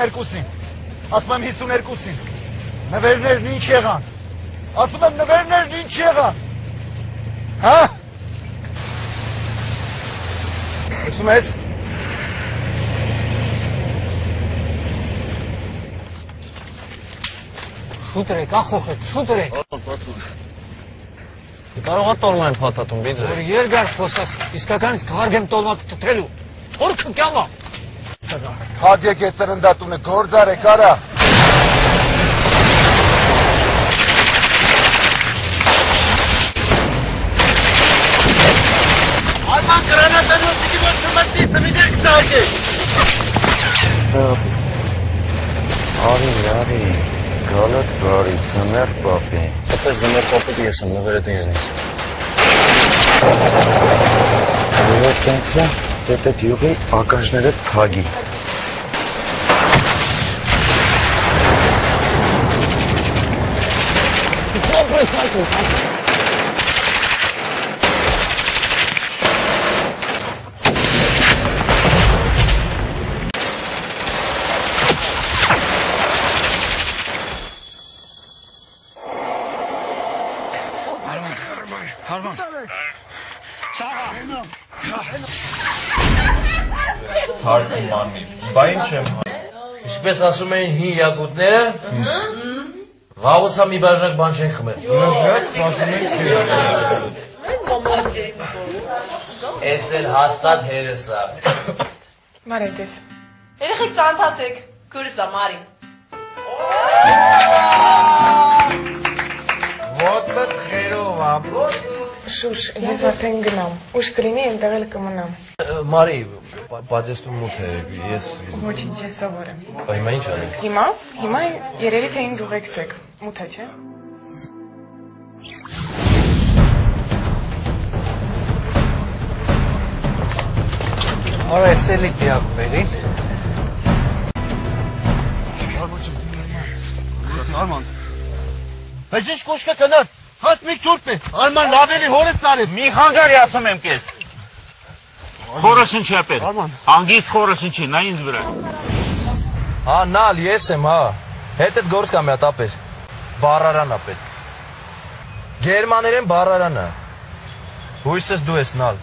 52-ին, ասում եմ 52-ին, նվերներն ինչ եղան, ասում եմ նվերներն ինչ եղան, հա? Ասում ես? Շուտրեք, ախոխեք, շուտրեք։ Կարող է տոլմա եմ փաթաթում, բիձը։ Որ երկար խոսաս, իսկականից կհարգեմ տոլմա թթրելու, թորքը կյամա։ Հադ եկ է ծրնդատունը, գործար է կարա։ Alman granatlarını gibi batırmak değil, tanıyacak sadece. Ari, galat bari, Zamer papi. Опять Zamer papi diye jsem nevěděl nic. Վերջնացա դեպի յուղի ակաժները փագի։ Հարման։ Հարգում անի, բա ինչ եմ Ինչպես ասում էին հին յակուտները, վաղուցա մի բաժակ բան չեն խմել։ Էս էլ հաստատ հերս է։ Մարեդես։ Երեխեք ծանթացեք, քուրս է Մարի։ Ոտը խերով ամ։ Շուշ, ես արդեն գնամ, ուշ կլինի այնտեղ էլ կմնամ։ Մարի, բայց ես դու մութ է, ես… Ոչինչ, ես սովոր եմ։ Բա հիմա ինչ անենք։ Հիմա երևի թե ինձ ուղեկցեք, մութ է, չէ՞։ Արա էստելի դիակումերին։ Արման, բայց ինչ կոշկա կնած, հասմիկ չորդ է, Արման լավելի հորս սարև։ Մի խանգարի ասում եմ կեզ։ Խորը շնչի ապեր, անգիստ խորը շնչի, նա ինձ վրա։ Հա, նալ, ես եմ, հա, հետ էդ գործ կա մի հատ ապեր, բարարան ապեր։ Գերմաներեն բարարանը, հույսս դու ես նալ։